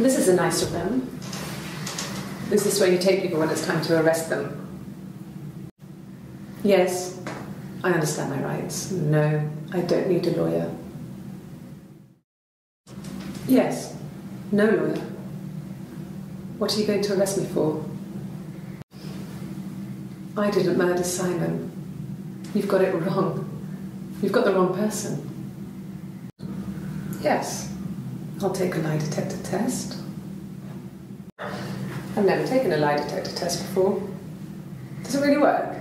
This is a nice of them. Is this where you take people when it's time to arrest them? Yes, I understand my rights. No, I don't need a lawyer. Yes, no lawyer. What are you going to arrest me for? I didn't murder Simon. You've got it wrong. You've got the wrong person. Yes, I'll take a lie detector test. I've never taken a lie detector test before. Does it really work?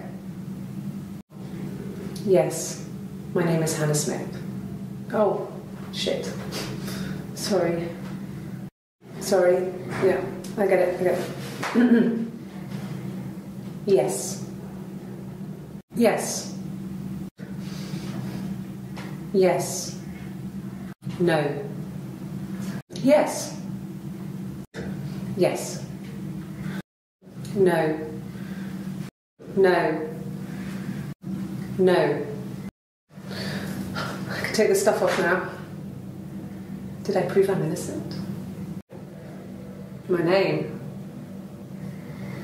Yes, my name is Hannah Smith. Oh, shit. Sorry. Sorry. Yeah, I get it. Yes. Yes. Yes. No. Yes. Yes. No. No. No. I can take the stuff off now. Did I prove I'm innocent? My name?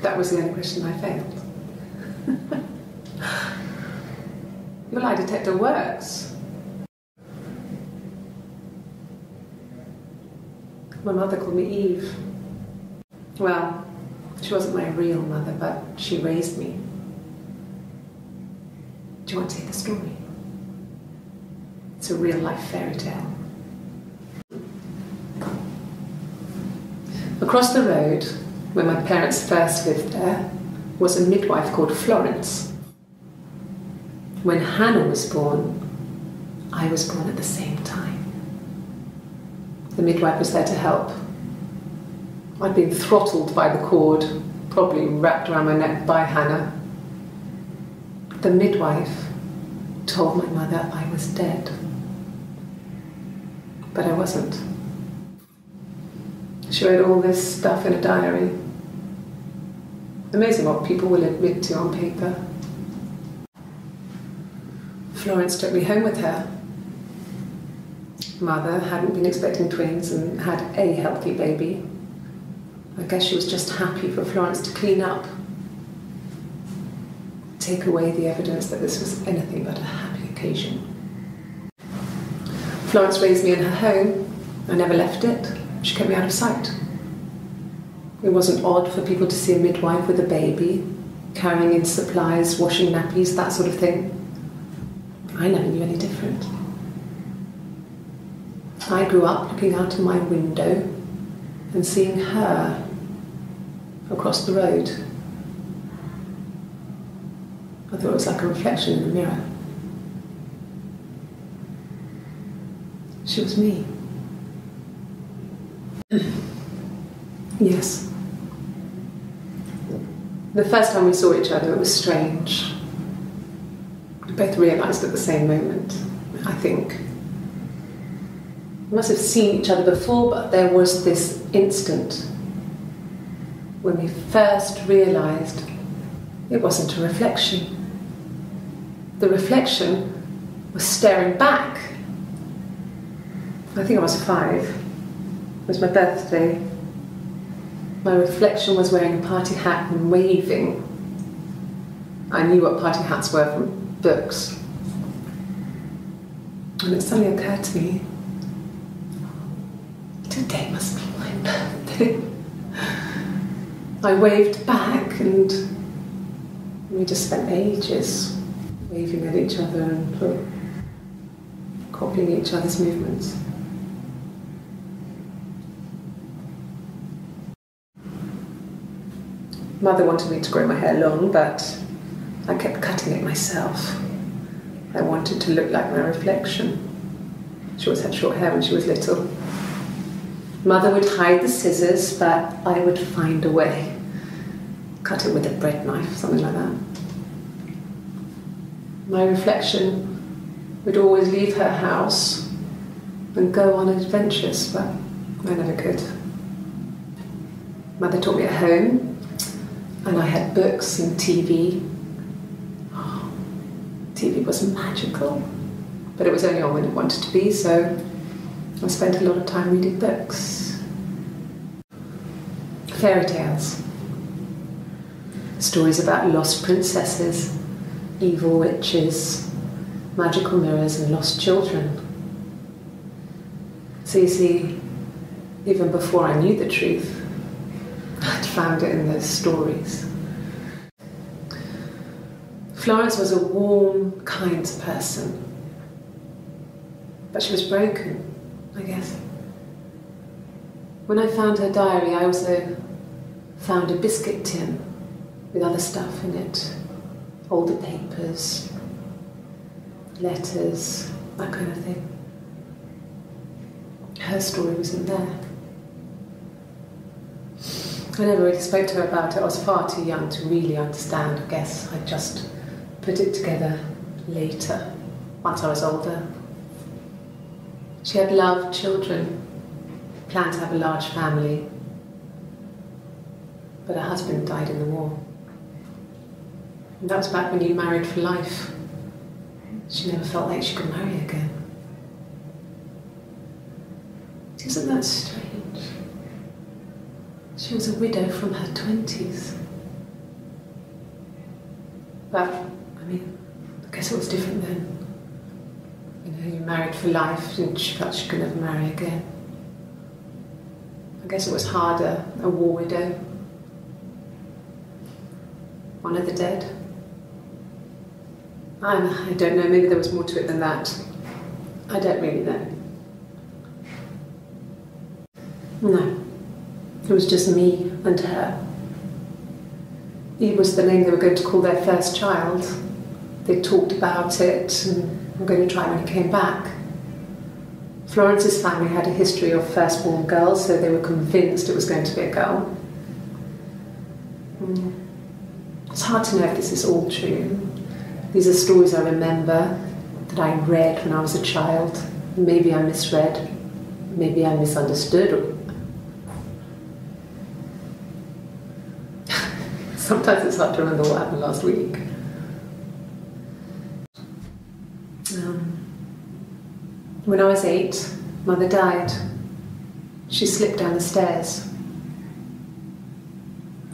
That was the only question I failed. Your lie detector works. My mother called me Eve. Well, she wasn't my real mother, but she raised me. Do you want to hear the story? It's a real-life fairy tale. Across the road, where my parents first lived there, was a midwife called Florence. When Hannah was born, I was born at the same time. The midwife was there to help. I'd been throttled by the cord, probably wrapped around my neck by Hannah. The midwife told my mother I was dead. But I wasn't. She wrote all this stuff in a diary. Amazing what people will admit to on paper. Florence took me home with her. Mother hadn't been expecting twins and had a healthy baby. I guess she was just happy for Florence to clean up. Take away the evidence that this was anything but a happy occasion. Florence raised me in her home. I never left it. She kept me out of sight. It wasn't odd for people to see a midwife with a baby, carrying in supplies, washing nappies, that sort of thing. I never knew any different. I grew up looking out of my window and seeing her across the road. I thought it was like a reflection in the mirror. She was me. Yes. The first time we saw each other, it was strange. We both realised at the same moment, I think. We must have seen each other before, but there was this instant when we first realised it wasn't a reflection. The reflection was staring back. I think I was 5. It was my birthday. My reflection was wearing a party hat and waving. I knew what party hats were from books. And it suddenly occurred to me, today must be my birthday. I waved back and we just spent ages waving at each other and copying each other's movements. Mother wanted me to grow my hair long, but I kept cutting it myself. I wanted to look like my reflection. She always had short hair when she was little. Mother would hide the scissors, but I would find a way. Cut it with a bread knife, something like that. My reflection would always leave her house and go on adventures, but I never could. Mother taught me at home, and I had books and TV. Oh, TV was magical, but it was only on when it wanted to be, so I spent a lot of time reading books. fairy tales. Stories about lost princesses, evil witches, magical mirrors and lost children. So you see, even before I knew the truth, I'd found it in those stories. Florence was a warm, kind person, but she was broken, I guess. When I found her diary, I also found a biscuit tin with other stuff in it, older papers, letters, that kind of thing. Her story was in there. I never really spoke to her about it. I was far too young to really understand. I guess I just put it together later, once I was older. She had loved children, planned to have a large family, but her husband died in the war. And that was back when you married for life. She never felt like she could marry again. Isn't that strange? She was a widow from her 20s. But, I mean, I guess it was different then. You know, you married for life and she felt she could never marry again. I guess it was harder, a war widow. One of the dead. I don't know, maybe there was more to it than that. I don't really know. No, it was just me and her. Eve was the name they were going to call their first child. They talked about it and were going to try when he came back. Florence's family had a history of firstborn girls, so they were convinced it was going to be a girl. It's hard to know if this is all true. These are stories I remember, that I read when I was a child. Maybe I misread, maybe I misunderstood. Sometimes it's hard to remember what happened last week. When I was 8, Mother died. She slipped down the stairs.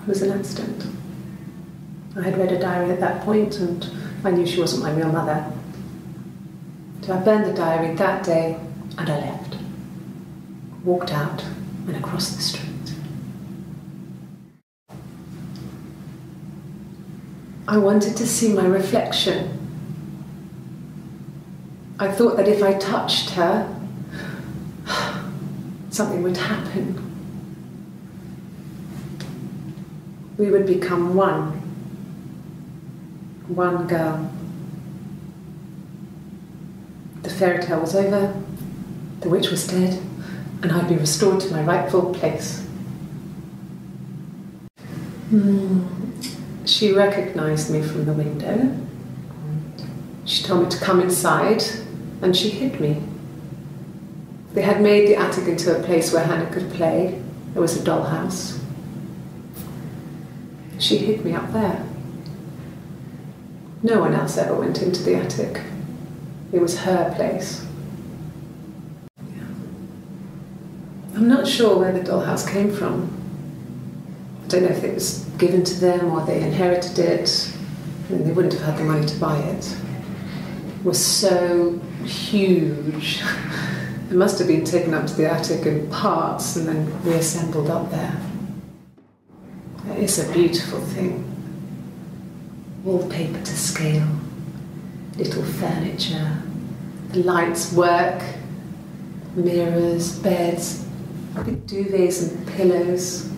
It was an accident. I had read a diary at that point and I knew she wasn't my real mother. So I burned the diary that day and I left. Walked out and across the street. I wanted to see my reflection. I thought that if I touched her, something would happen. We would become one. One girl. The fairy tale was over, the witch was dead, and I'd be restored to my rightful place. She recognised me from the window. She told me to come inside, and she hid me. They had made the attic into a place where Hannah could play. There was a dollhouse. She hid me up there. No one else ever went into the attic. It was her place. I'm not sure where the dollhouse came from. I don't know if it was given to them or they inherited it. I mean, they wouldn't have had the money to buy it. It was so huge. It must have been taken up to the attic in parts and then reassembled up there. It's a beautiful thing. Wallpaper to scale, little furniture, the lights work, mirrors, beds, big duvets and pillows.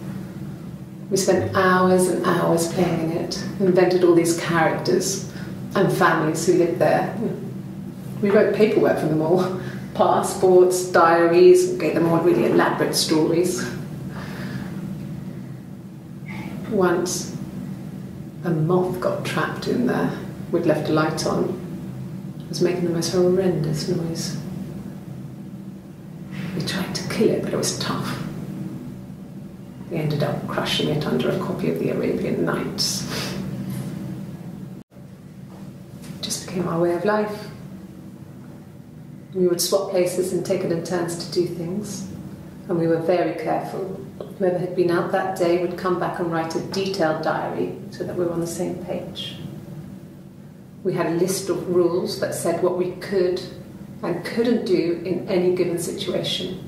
We spent hours and hours playing in it, invented all these characters and families who lived there. We wrote paperwork for them all, passports, diaries, and gave them all really elaborate stories. Once, a moth got trapped in there. We'd left a light on. It was making the most horrendous noise. We tried to kill it, but it was tough. We ended up crushing it under a copy of the Arabian Nights. It just became our way of life. We would swap places and take it in turns to do things. And we were very careful Whoever had been out that day would come back and write a detailed diary so that we were on the same page. We had a list of rules that said what we could and couldn't do in any given situation.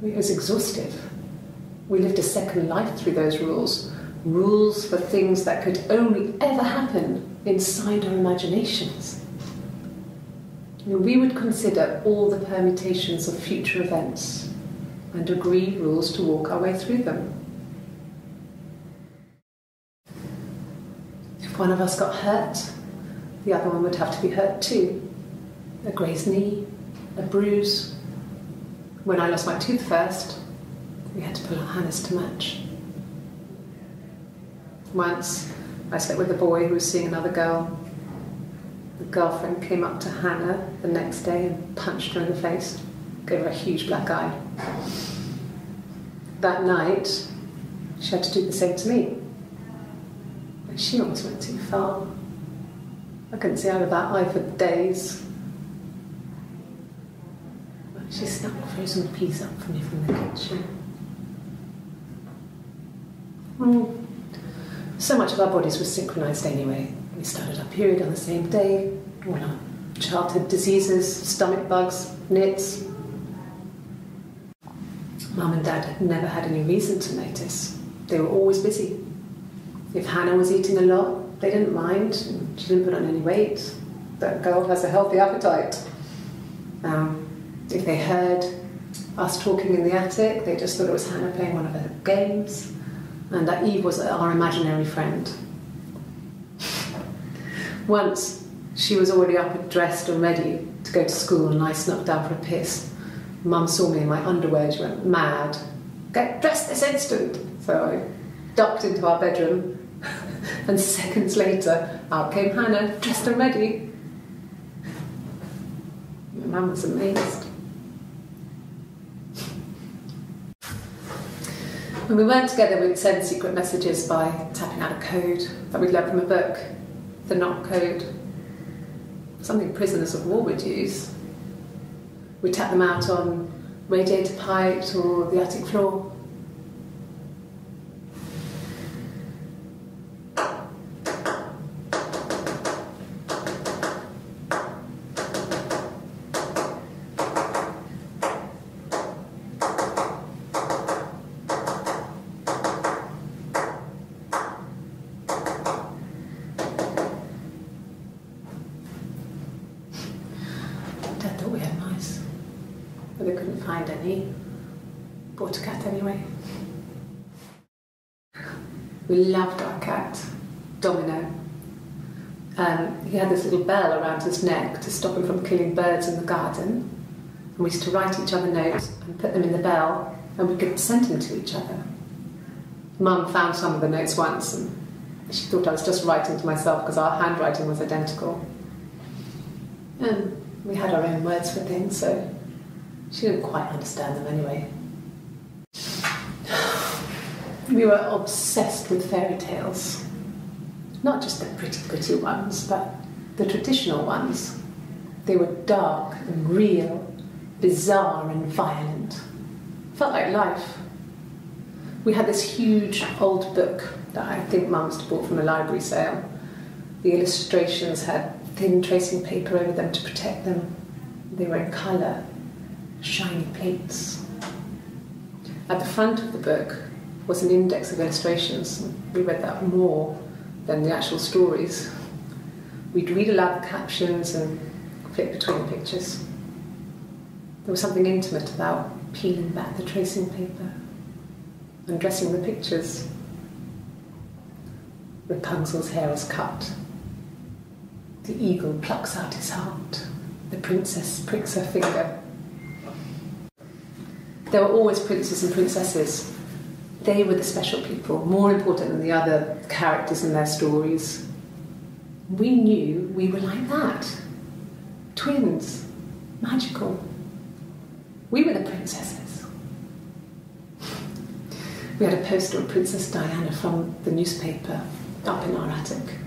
It was exhaustive. We lived a second life through those rules. Rules for things that could only ever happen inside our imaginations. We would consider all the permutations of future events and agree rules to walk our way through them. If one of us got hurt, the other one would have to be hurt too. A grazed knee, a bruise. When I lost my tooth first, we had to pull out Hannah's to match. Once, I slept with a boy who was seeing another girl. The girlfriend came up to Hannah the next day and punched her in the face, gave her a huge black eye. That night, she had to do the same to me. And she almost went too far. I couldn't see out of that eye for days. She snapped frozen peas up for me from the kitchen. So much of our bodies was synchronised anyway. We started our period on the same day, all our childhood diseases, stomach bugs, nits. Mum and Dad had never had any reason to notice. They were always busy. If Hannah was eating a lot, they didn't mind. She didn't put on any weight. That girl has a healthy appetite. If they heard us talking in the attic, they just thought it was Hannah playing one of her games, and that Eve was our imaginary friend. Once, she was already up and dressed and ready to go to school, and I snuck down for a piss. Mum saw me in my underwear, she went mad. "Get dressed this instant!" So I ducked into our bedroom, and seconds later, out came Hannah, dressed and ready. My mum was amazed. When we weren't together, we'd send secret messages by tapping out a code that we'd learned from a book, the knock code, something prisoners of war would use. We'd tap them out on radiator pipes or the attic floor. But they couldn't find any. Bought a cat anyway. We loved our cat, Domino. He had this little bell around his neck to stop him from killing birds in the garden. And we used to write each other notes and put them in the bell, and we could send them to each other. Mum found some of the notes once, and she thought I was just writing to myself because our handwriting was identical. And we had our own words for things, so she didn't quite understand them anyway. We were obsessed with fairy tales. Not just the pretty ones, but the traditional ones. They were dark and real, bizarre and violent. Felt like life. We had this huge old book that I think Mum must have bought from a library sale. The illustrations had thin tracing paper over them to protect them. They were in colour, shiny plates. At the front of the book was an index of illustrations. We read that more than the actual stories. We'd read aloud the captions and flip between the pictures. There was something intimate about peeling back the tracing paper, undressing the pictures. Rapunzel's hair is cut. The eagle plucks out his heart. The princess pricks her finger. There were always princes and princesses. They were the special people, more important than the other characters in their stories. We knew we were like that. Twins. Magical. We were the princesses. We had a poster of Princess Diana from the newspaper up in our attic.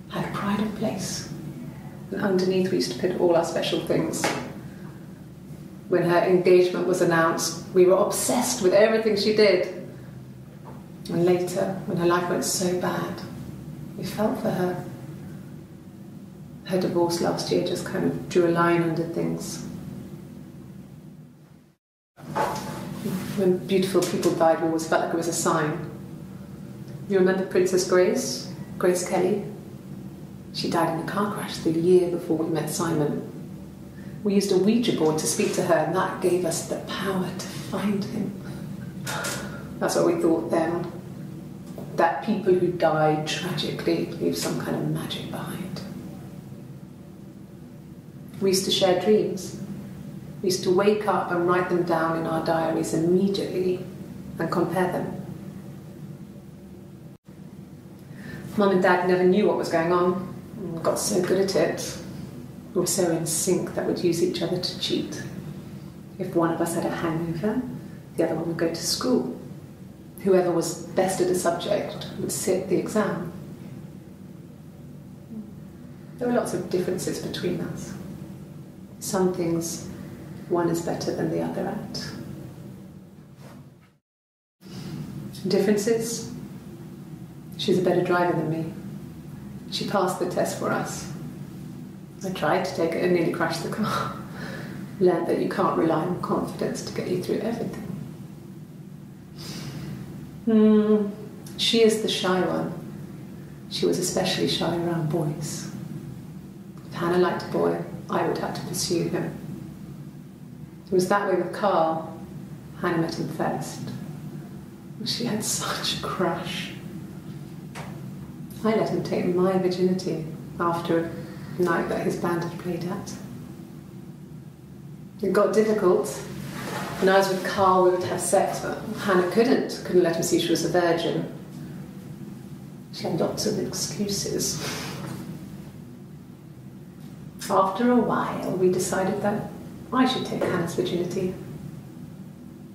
Had a pride of place. And underneath we used to put all our special things. When her engagement was announced, we were obsessed with everything she did. And later, when her life went so bad, we felt for her. Her divorce last year just kind of drew a line under things. When beautiful people died, we always felt like it was a sign. You remember Princess Grace Kelly? She died in a car crash the year before we met Simon. We used a Ouija board to speak to her, and that gave us the power to find him. That's what we thought then. That people who died tragically leave some kind of magic behind. We used to share dreams. We used to wake up and write them down in our diaries immediately and compare them. Mum and Dad never knew what was going on. We got so good at it. We were so in sync that we'd use each other to cheat. If one of us had a hangover, the other one would go to school. Whoever was best at a subject would sit the exam. There were lots of differences between us. Some things one is better than the other at. Differences? She's a better driver than me. She passed the test for us. I tried to take it and nearly crashed the car. Learned that you can't rely on confidence to get you through everything. She is the shy one. She was especially shy around boys. If Hannah liked a boy, I would have to pursue him. It was that way with Carl. Hannah met him first. She had such a crush. I let him take my virginity after a night that his band had played at. It got difficult. When I was with Carl, we would have sex, but Hannah couldn't let him see she was a virgin. She had lots of excuses. After a while, we decided that I should take Hannah's virginity.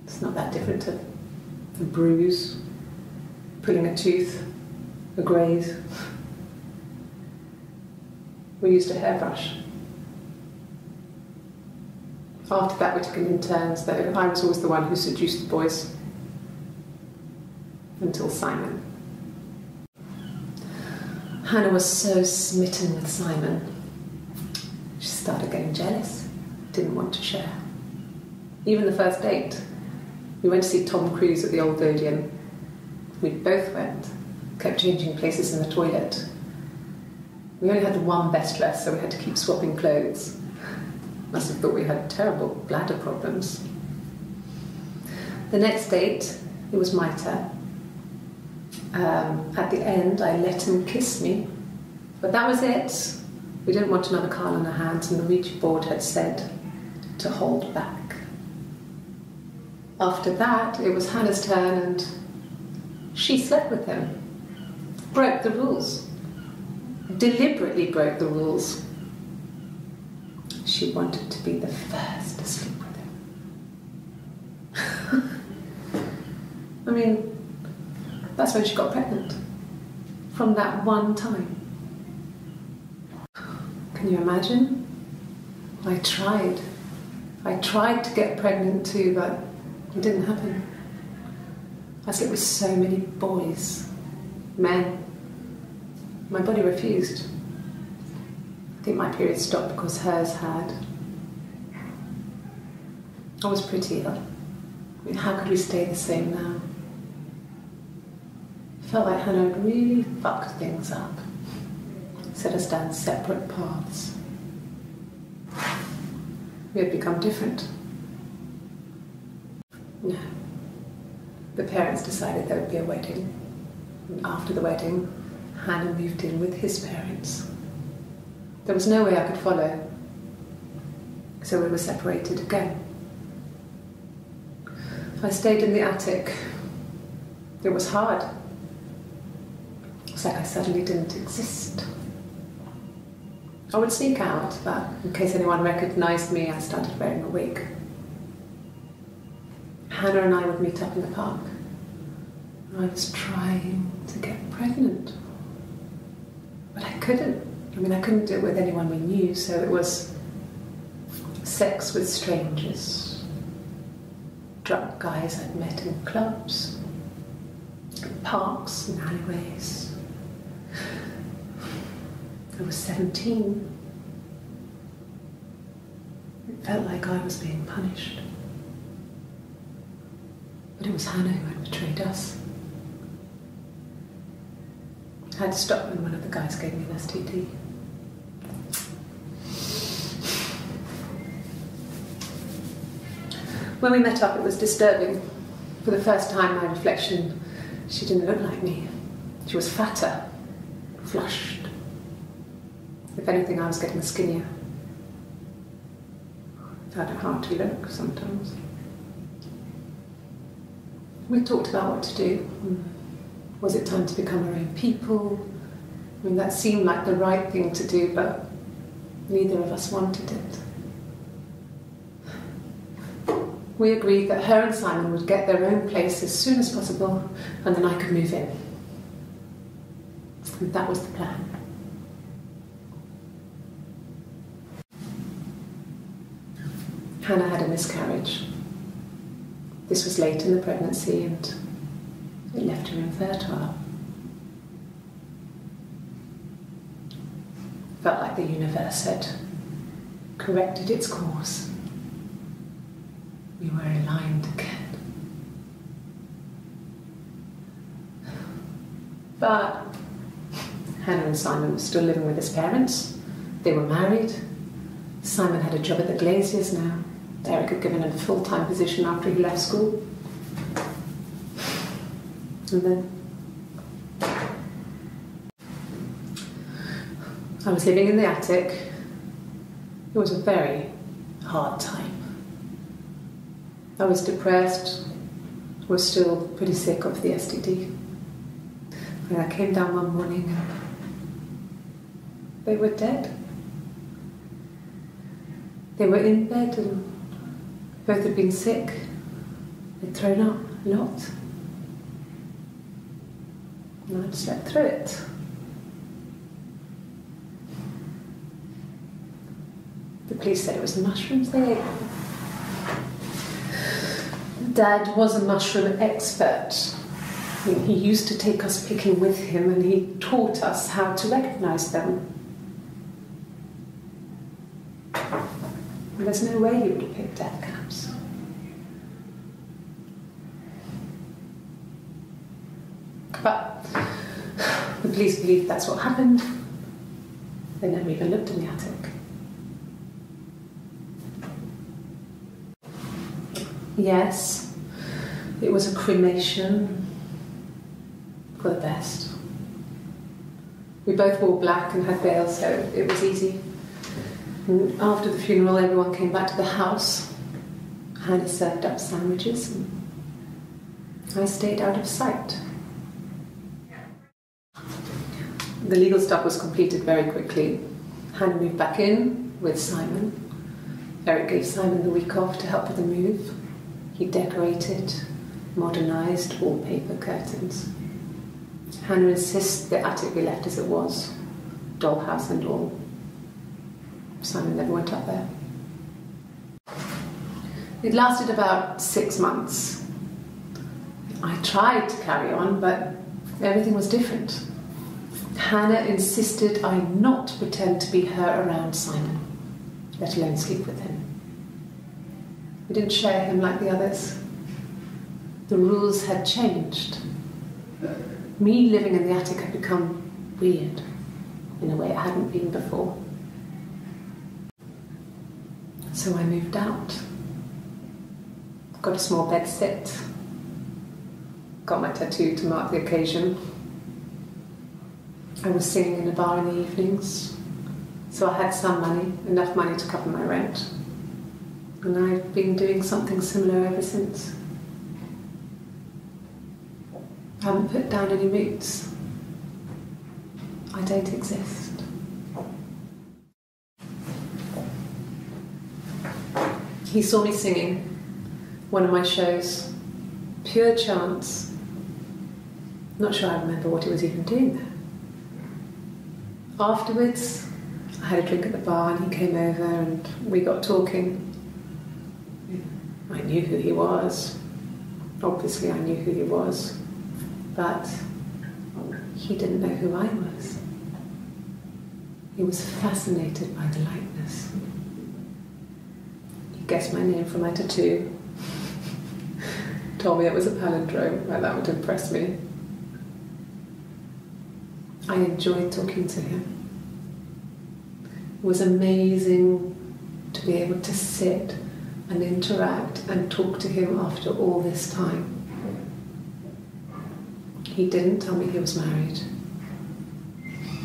It's not that different to a bruise, pulling a tooth, a graze. We used a hairbrush. After that, we took it in turns, though. I was always the one who seduced the boys. Until Simon. Hannah was so smitten with Simon. She started getting jealous, didn't want to share. Even the first date. We went to see Tom Cruise at the Old Odeon. We both went, kept changing places in the toilet. We only had the one best dress, so we had to keep swapping clothes. Must have thought we had terrible bladder problems. The next date, it was my turn. At the end, I let him kiss me, but that was it. We didn't want another Carl on our hands, and the Ouija board had said to hold back. After that, it was Hannah's turn, and she slept with him. Broke the rules. Deliberately broke the rules. She wanted to be the first to sleep with him. I mean, that's when she got pregnant. From that one time. Can you imagine? I tried. I tried to get pregnant too, but it didn't happen. I slept with so many boys, men. My body refused. I think my period stopped because hers had. I was pretty ill. I mean, how could we stay the same now? I felt like Hannah had really fucked things up. Set us down separate paths. We had become different. No. The parents decided there would be a wedding. And after the wedding, Hannah moved in with his parents. There was no way I could follow. So we were separated again. I stayed in the attic. It was hard. It was like I suddenly didn't exist. I would sneak out, but in case anyone recognised me, I started wearing a wig. Hannah and I would meet up in the park. I was trying to get pregnant. But I couldn't. I mean, I couldn't do it with anyone we knew, so it was sex with strangers. drunk guys I'd met in clubs, parks and alleyways. I was 17. It felt like I was being punished. But it was Hannah who had betrayed us. I had to stop when one of the guys gave me an STD. When we met up, it was disturbing. For the first time, my reflection, she didn't look like me. She was fatter, flushed. If anything, I was getting skinnier. I found it hard to look sometimes. We talked about what to do. Was it time to become our own people? I mean, that seemed like the right thing to do, but neither of us wanted it. We agreed that her and Simon would get their own place as soon as possible, and then I could move in. And that was the plan. Hannah had a miscarriage. This was late in the pregnancy, and it left her infertile. Felt like the universe had corrected its course. We were aligned again. But Hannah and Simon were still living with his parents. They were married. Simon had a job at the Glaziers now. Eric had given him a full-time position after he left school. And then I was living in the attic. It was a very hard time. I was depressed, was still pretty sick of the STD. And I came down one morning and they were dead. They were in bed and both had been sick. They'd thrown up a lot. And I'd slept through it. The police said it was the mushrooms they ate. Dad was a mushroom expert. I mean, he used to take us picking with him and he taught us how to recognise them. And there's no way he would have picked death caps. But the police believe that's what happened. They never even looked in the attic. Yes, it was a cremation for the best. We both wore black and had veils, so it was easy. And after the funeral, everyone came back to the house. Hannah served up sandwiches, and I stayed out of sight. The legal stuff was completed very quickly. Hannah moved back in with Simon. Eric gave Simon the week off to help with the move. He decorated, modernised wallpaper, curtains. Hannah insists the attic be left as it was, dollhouse and all. Simon never went up there. It lasted about 6 months. I tried to carry on, but everything was different. Hannah insisted I not pretend to be her around Simon, let alone sleep with him. We didn't share him like the others. The rules had changed. Me living in the attic had become weird in a way it hadn't been before. So I moved out. Got a small bed set. Got my tattoo to mark the occasion. I was singing in a bar in the evenings, so I had some money, enough money to cover my rent. And I've been doing something similar ever since. I haven't put down any roots. I don't exist. He saw me singing one of my shows. Pure chance. Not sure I remember what he was even doing there. Afterwards, I had a drink at the bar and he came over and we got talking. I knew who he was. Obviously I knew who he was, but he didn't know who I was. He was fascinated by the likeness. He guessed my name from my tattoo. Told me it was a palindrome, like that would impress me. I enjoyed talking to him. It was amazing to be able to sit and interact and talk to him after all this time. He didn't tell me he was married.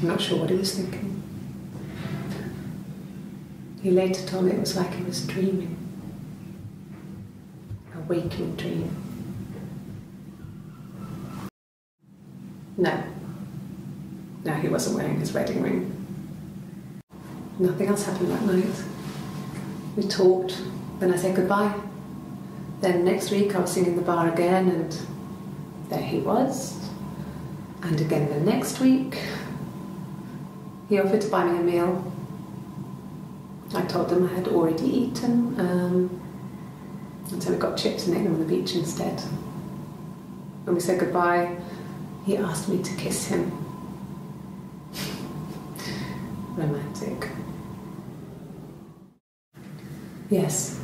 I'm not sure what he was thinking. He later told me it was like he was dreaming. A waking dream. No. No, he wasn't wearing his wedding ring. Nothing else happened that night. We talked, then I said goodbye. Then next week I was singing in the bar again, and there he was. And again the next week, he offered to buy me a meal. I told him I had already eaten, and so we got chips and ate them on the beach instead. When we said goodbye, he asked me to kiss him. Romantic. Yes.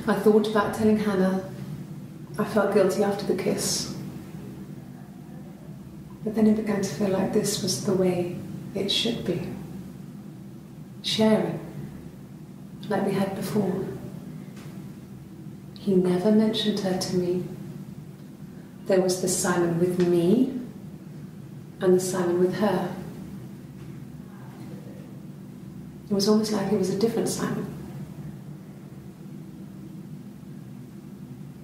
I thought about telling Hannah. I felt guilty after the kiss. But then it began to feel like this was the way it should be. Sharing, like we had before. He never mentioned her to me. There was the Simon with me and the Simon with her. It was almost like it was a different Simon.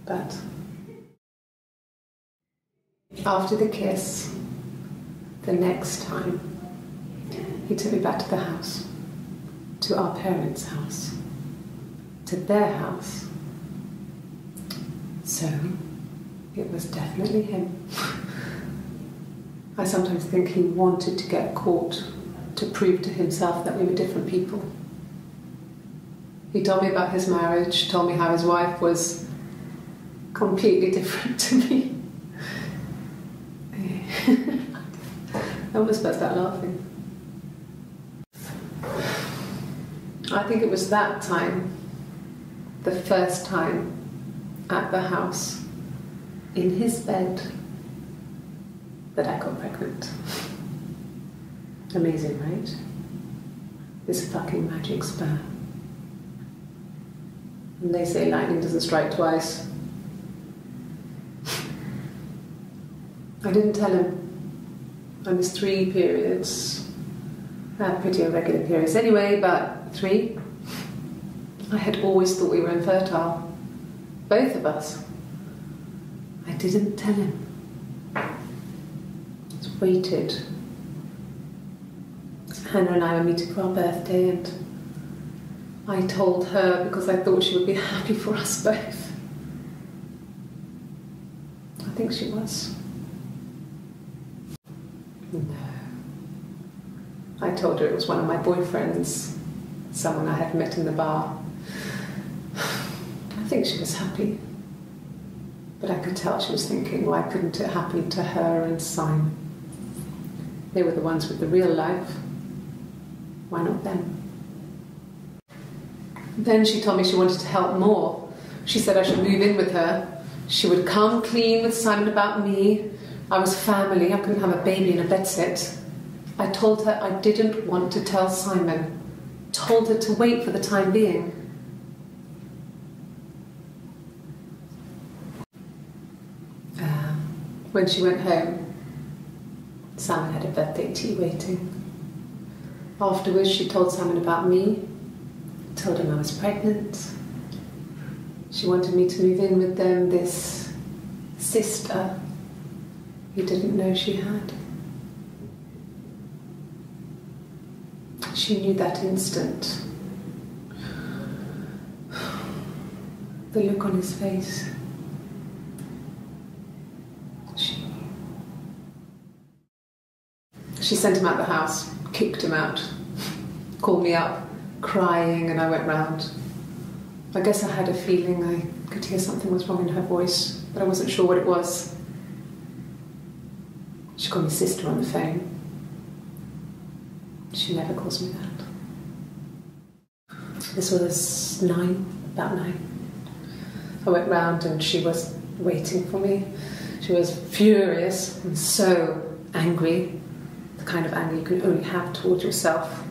But after the kiss, the next time, he took me back to the house, to our parents' house, to their house. So, it was definitely him. I sometimes think he wanted to get caught to prove to himself that we were different people. He told me about his marriage, told me how his wife was completely different to me. I almost burst out laughing. I think it was that time, the first time at the house, in his bed, that I got pregnant. Amazing, right? This fucking magic sperm. And they say lightning doesn't strike twice. I didn't tell him. I missed 3 periods. I had pretty irregular periods anyway, but 3. I had always thought we were infertile. Both of us. I didn't tell him. Just waited. Hannah and I were meeting for our birthday, and I told her because I thought she would be happy for us both. I think she was. No. I told her it was one of my boyfriends, someone I had met in the bar. I think she was happy. But I could tell she was thinking, why couldn't it happen to her and Simon? They were the ones with the real life. Why not them? Then she told me she wanted to help more. She said I should move in with her. She would come clean with Simon about me. I was family. I couldn't have a baby in a bedsit. I told her I didn't want to tell Simon. Told her to wait for the time being. When she went home, Simon had a birthday tea waiting. Afterwards, she told Simon about me, told him I was pregnant. She wanted me to move in with them, this sister he didn't know she had. She knew that instant. The look on his face. She sent him out the house, kicked him out, called me up, crying, and I went round. I guess I had a feeling I could hear something was wrong in her voice, but I wasn't sure what it was. She called me sister on the phone. She never calls me that. This was about 9. I went round and she was waiting for me. She was furious and so angry, the kind of anger you can only have towards yourself.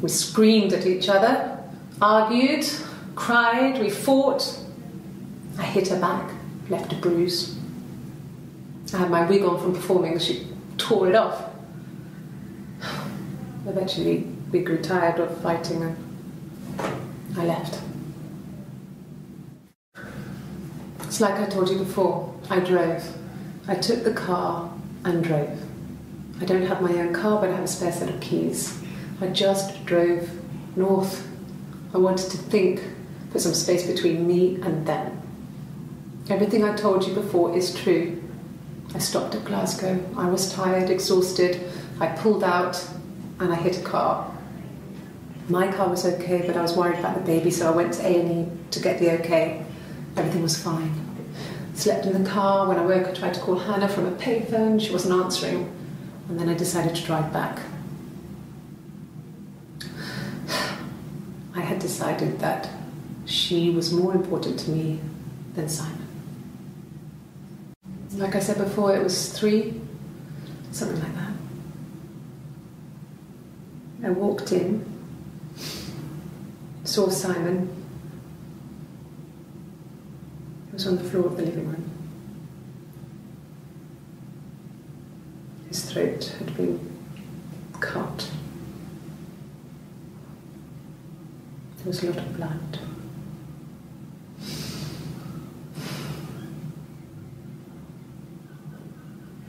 We screamed at each other, argued, cried, we fought. I hit her back, left a bruise. I had my wig on from performing, she tore it off. Eventually, we grew tired of fighting and I left. It's like I told you before, I drove. I took the car and drove. I don't have my own car, but I have a spare set of keys. I just drove north. I wanted to think, put some space between me and them. Everything I told you before is true. I stopped at Glasgow. I was tired, exhausted. I pulled out and I hit a car. My car was okay, but I was worried about the baby, so I went to A&E to get the okay. Everything was fine. Slept in the car. When I woke, I tried to call Hannah from a payphone. She wasn't answering. And then I decided to drive back. I had decided that she was more important to me than Simon. Like I said before, it was 3, something like that. I walked in, saw Simon. He was on the floor of the living room. His throat had been cut. There was a lot of blood.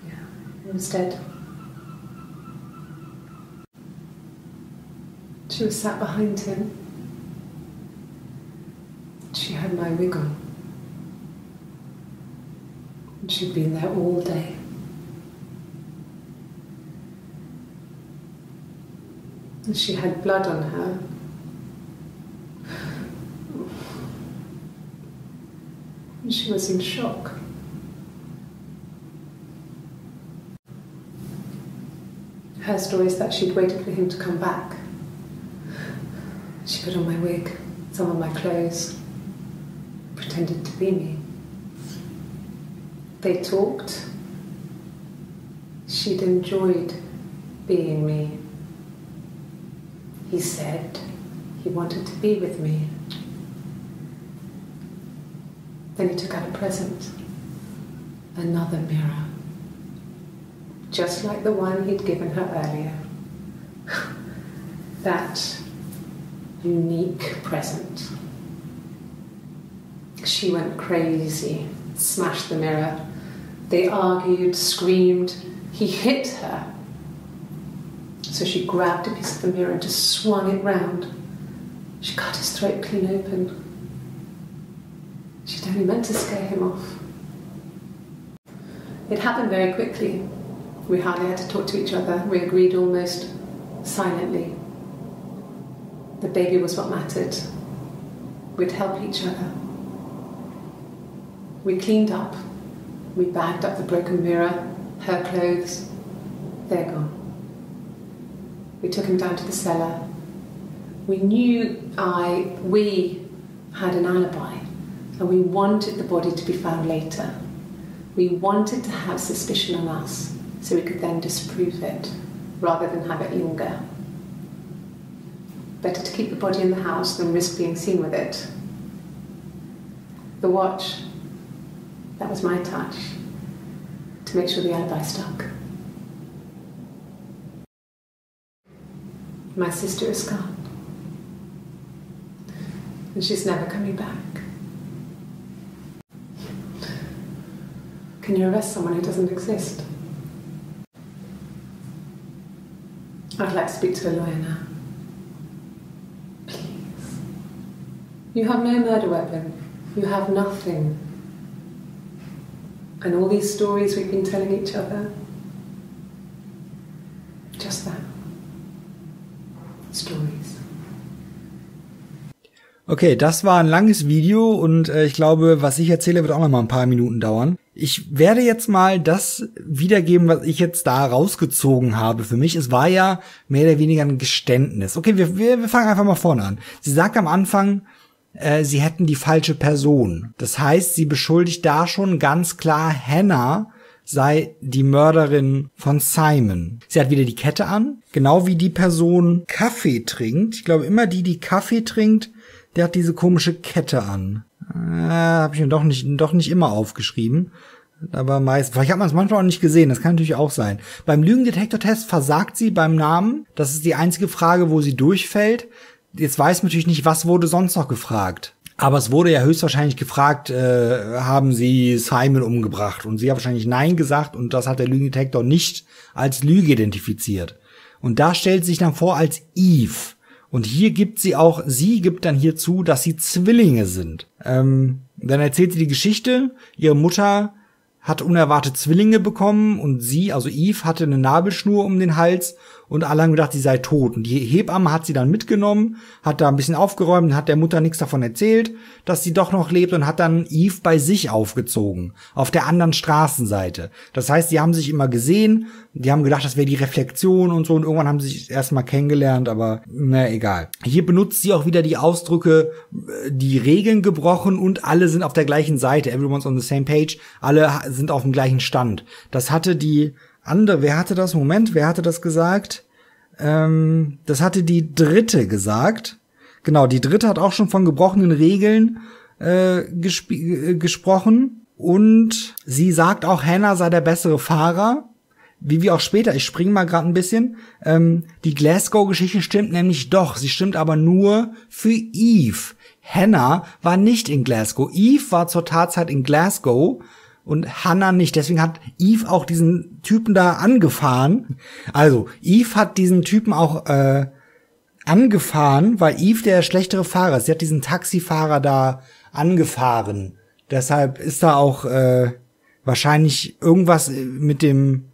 Yeah, he was dead. She was sat behind him. She had my wig on. And she'd been there all day. And she had blood on her. And she was in shock. Her story is that she'd waited for him to come back. She put on my wig, some of my clothes, pretended to be me. They talked. She'd enjoyed being me. He said he wanted to be with me. Then he took out a present, another mirror, just like the one he'd given her earlier. That unique present. She went crazy, smashed the mirror. They argued, screamed. He hit her. So she grabbed a piece of the mirror and just swung it round. She cut his throat clean open. She'd only meant to scare him off. It happened very quickly. We hardly had to talk to each other. We agreed almost silently. The baby was what mattered. We'd help each other. We cleaned up. We bagged up the broken mirror, her clothes. They're gone. We took him down to the cellar. We knew we had an alibi, and we wanted the body to be found later. We wanted to have suspicion on us, so we could then disprove it, rather than have it linger. Better to keep the body in the house than risk being seen with it. The watch, that was my touch, to make sure the alibi stuck. My sister is gone. And she's never coming back. Can you arrest someone who doesn't exist? I'd like to speak to a lawyer now. Please. You have no murder weapon. You have nothing. And all these stories we've been telling each other, just that. Stories. Okay, das war ein langes Video und ich glaube, was ich erzähle, wird auch noch mal ein paar Minuten dauern. Ich werde jetzt mal das wiedergeben, was ich jetzt da rausgezogen habe für mich. Es war ja mehr oder weniger ein Geständnis. Okay, wir fangen einfach mal vorne an. Sie sagt am Anfang, sie hätten die falsche Person. Das heißt, sie beschuldigt da schon ganz klar, Hannah sei die Mörderin von Simon. Sie hat wieder die Kette an, genau wie die Person Kaffee trinkt. Ich glaube, immer die Kaffee trinkt, der hat diese komische Kette an. Habe ich mir doch nicht immer aufgeschrieben. Aber vielleicht hat man es manchmal auch nicht gesehen, das kann natürlich auch sein. Beim Lügendetektor-Test versagt sie beim Namen. Das ist die einzige Frage, wo sie durchfällt. Jetzt weiß man natürlich nicht, was wurde sonst noch gefragt. Aber es wurde ja höchstwahrscheinlich gefragt, haben sie Simon umgebracht? Und sie hat wahrscheinlich Nein gesagt und das hat der Lügendetektor nicht als Lüge identifiziert. Und da stellt sich dann vor als Eve. Und hier gibt sie gibt dann hier zu, dass sie Zwillinge sind. Dann erzählt sie die Geschichte, ihre Mutter hat unerwartet Zwillinge bekommen und sie, also Eve, hatte eine Nabelschnur um den Hals und alle haben gedacht, sie sei tot. Und die Hebamme hat sie dann mitgenommen, hat da ein bisschen aufgeräumt, hat der Mutter nichts davon erzählt, dass sie doch noch lebt und hat dann Eve bei sich aufgezogen, auf der anderen Straßenseite. Das heißt, die haben sich immer gesehen, die haben gedacht, das wäre die Reflexion und so und irgendwann haben sie sich erstmal kennengelernt, aber na egal. Hier benutzt sie auch wieder die Ausdrücke, die Regeln gebrochen und alle sind auf der gleichen Seite, everyone's on the same page, alle sind auf dem gleichen Stand. Das hatte die andere, wer hatte das gesagt? Das hatte die Dritte gesagt. Genau, die Dritte hat auch schon von gebrochenen Regeln gesprochen. Und sie sagt auch, Hannah sei der bessere Fahrer. Wie wir auch später, ich springe mal gerade ein bisschen. Die Glasgow-Geschichte stimmt nämlich doch. Sie stimmt aber nur für Eve. Hannah war nicht in Glasgow. Eve war zur Tatzeit in Glasgow. Und Hannah nicht. Deswegen hat Eve auch diesen Typen da angefahren. Also, Eve hat diesen Typen auch angefahren, weil Eve der schlechtere Fahrer ist. Sie hat diesen Taxifahrer da angefahren. Deshalb ist da auch wahrscheinlich irgendwas mit dem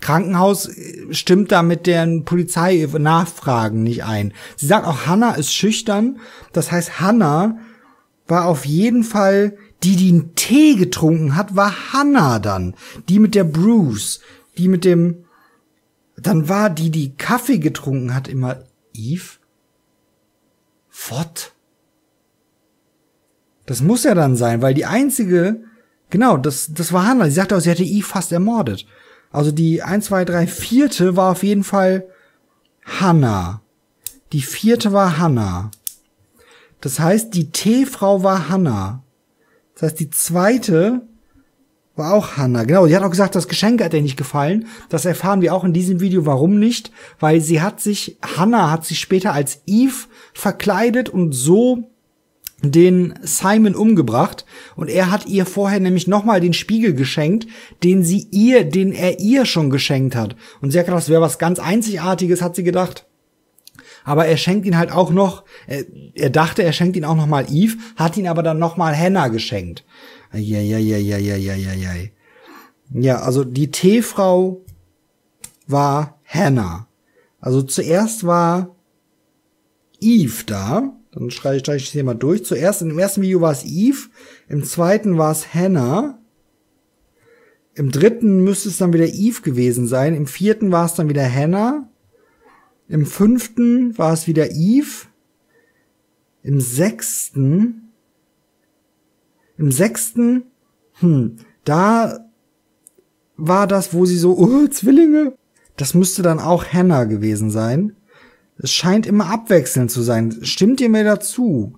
Krankenhaus stimmt da mit den Polizei-Nachfragen nicht ein. Sie sagt auch, Hannah ist schüchtern. Das heißt, Hannah war auf jeden Fall die einen Tee getrunken hat, war Hannah dann. Die mit der Bruce. Die mit dem... Dann war die Kaffee getrunken hat, immer Eve? What? Das muss ja dann sein, weil die einzige... Genau, das war Hannah. Sie sagte auch, sie hätte Eve fast ermordet. Also die 1, 2, 3, 4. war auf jeden Fall Hannah. Die 4. war Hannah. Das heißt, die Teefrau war Hannah. Das heißt, die 2. war auch Hannah. Genau, die hat auch gesagt, das Geschenk hat ihr nicht gefallen. Das erfahren wir auch in diesem Video. Warum nicht? Weil Hannah hat sich später als Eve verkleidet und so den Simon umgebracht. Und er hat ihr vorher nämlich nochmal den Spiegel geschenkt, den er ihr schon geschenkt hat. Und sie hat gedacht, das wäre was ganz Einzigartiges, hat sie gedacht. Aber er schenkt ihn halt auch noch, er dachte, er schenkt ihn auch noch mal Eve, hat ihn aber dann noch mal Hannah geschenkt. Ja, also die Teefrau war Hannah. Also zuerst war Eve da. Dann streiche ich hier mal durch. Zuerst, im ersten Video war es Eve. Im zweiten war es Hannah. Im dritten müsste es dann wieder Eve gewesen sein. Im vierten war es dann wieder Hannah. Im 5. war es wieder Eve. Im 6. Da war das, wo sie so, Zwillinge. Das müsste dann auch Hannah gewesen sein. Es scheint immer abwechselnd zu sein. Stimmt ihr mir dazu?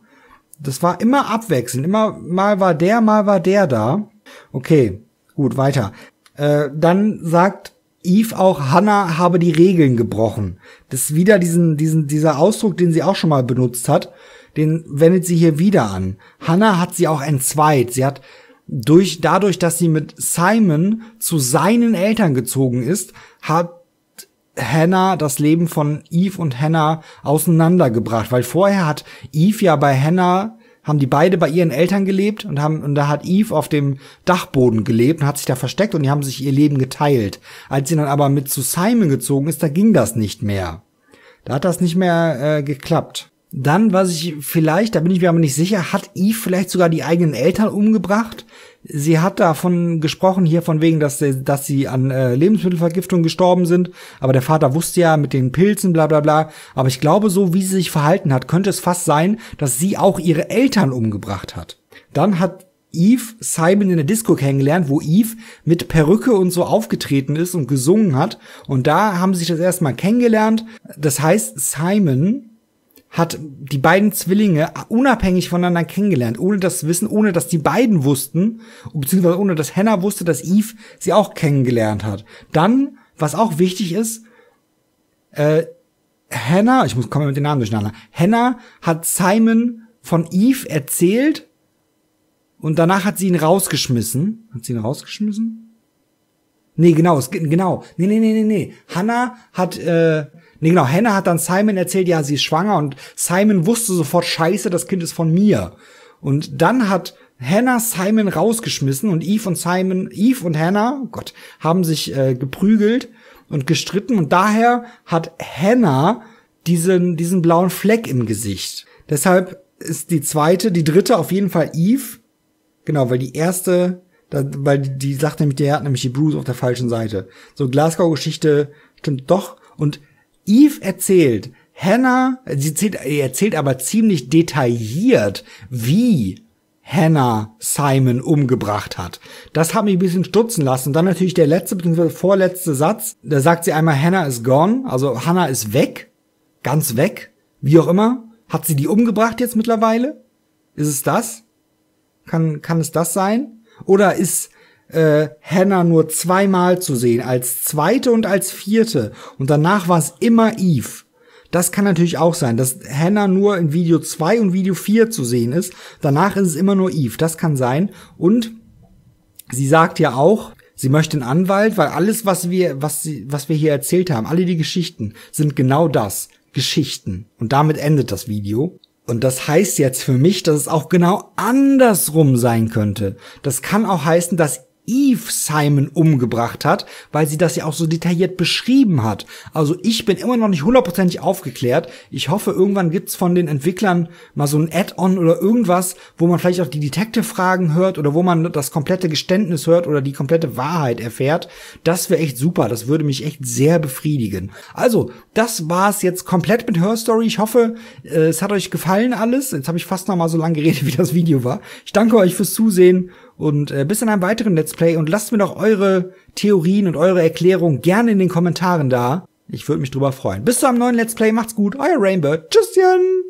Das war immer abwechselnd. Immer mal war der da. Okay, gut, weiter. Dann sagt Eve auch, Hannah habe die Regeln gebrochen. Das ist wieder dieser Ausdruck, den sie auch schon mal benutzt hat, den wendet sie hier wieder an. Hannah hat sie auch entzweit. Sie hat dadurch, dass sie mit Simon zu seinen Eltern gezogen ist, hat Hannah das Leben von Eve und Hannah auseinandergebracht, weil vorher hat Eve ja bei Hannah, haben die beide bei ihren Eltern gelebt und da hat Eve auf dem Dachboden gelebt und hat sich da versteckt und die haben sich ihr Leben geteilt. Als sie dann aber mit zu Simon gezogen ist, da ging das nicht mehr. Da hat das nicht mehr geklappt. Dann, was ich vielleicht, da bin ich mir aber nicht sicher, hat Eve vielleicht sogar die eigenen Eltern umgebracht? Sie hat davon gesprochen, hier von wegen, dass sie an Lebensmittelvergiftung gestorben sind. Aber der Vater wusste ja mit den Pilzen, bla bla bla. Aber ich glaube, so wie sie sich verhalten hat, könnte es fast sein, dass sie auch ihre Eltern umgebracht hat. Dann hat Eve Simon in der Disco kennengelernt, wo Eve mit Perücke und so aufgetreten ist und gesungen hat. Und da haben sie sich das erste Mal kennengelernt. Das heißt, Simon hat die beiden Zwillinge unabhängig voneinander kennengelernt, ohne das Wissen, ohne dass die beiden wussten, beziehungsweise ohne dass Hannah wusste, dass Eve sie auch kennengelernt hat. Dann, was auch wichtig ist, Hannah, ich komme mit den Namen durcheinander, Hannah hat Simon von Eve erzählt und danach hat sie ihn rausgeschmissen. Hat sie ihn rausgeschmissen? Nee, genau. Nee. Hannah hat dann Simon erzählt, ja, sie ist schwanger und Simon wusste sofort, scheiße, das Kind ist von mir. Und dann hat Hannah Simon rausgeschmissen und Eve und Hannah, oh Gott, haben sich geprügelt und gestritten und daher hat Hannah diesen blauen Fleck im Gesicht. Deshalb ist die dritte auf jeden Fall Eve. Genau, weil die erste, weil die sagt nämlich, der hat nämlich die Bruce auf der falschen Seite. So, Glasgow-Geschichte stimmt doch. Und Eve erzählt, Hannah, erzählt aber ziemlich detailliert, wie Hannah Simon umgebracht hat. Das hat mich ein bisschen stutzen lassen. Und dann natürlich der letzte bzw. vorletzte Satz. Da sagt sie einmal, Hannah is gone, also Hannah ist weg, ganz weg, wie auch immer. Hat sie die umgebracht jetzt mittlerweile? Ist es das? Kann es das sein? Oder ist Hannah nur zweimal zu sehen, als zweite und als vierte und danach war es immer Eve? Das kann natürlich auch sein, dass Hannah nur in Video 2 und Video 4 zu sehen ist, danach ist es immer nur Eve, das kann sein. Und sie sagt ja auch, sie möchte einen Anwalt, weil alles, was wir hier erzählt haben, alle die Geschichten, sind genau das, Geschichten. Und damit endet das Video. Und das heißt jetzt für mich, dass es auch genau andersrum sein könnte. Das kann auch heißen, dass Eve Simon umgebracht hat, weil sie das ja auch so detailliert beschrieben hat. Also ich bin immer noch nicht hundertprozentig aufgeklärt. Ich hoffe, irgendwann gibt's von den Entwicklern mal so ein Add-on oder irgendwas, wo man vielleicht auch die Detective-Fragen hört oder wo man das komplette Geständnis hört oder die komplette Wahrheit erfährt. Das wäre echt super. Das würde mich echt sehr befriedigen. Also, das war's jetzt komplett mit Her Story. Ich hoffe, es hat euch gefallen alles. Jetzt habe ich fast noch mal so lange geredet, wie das Video war. Ich danke euch fürs Zusehen. Und bis in einem weiteren Let's Play und lasst mir doch eure Theorien und eure Erklärungen gerne in den Kommentaren da. Ich würde mich drüber freuen. Bis zu einem neuen Let's Play. Macht's gut. Euer Rainbird. Tschüsschen.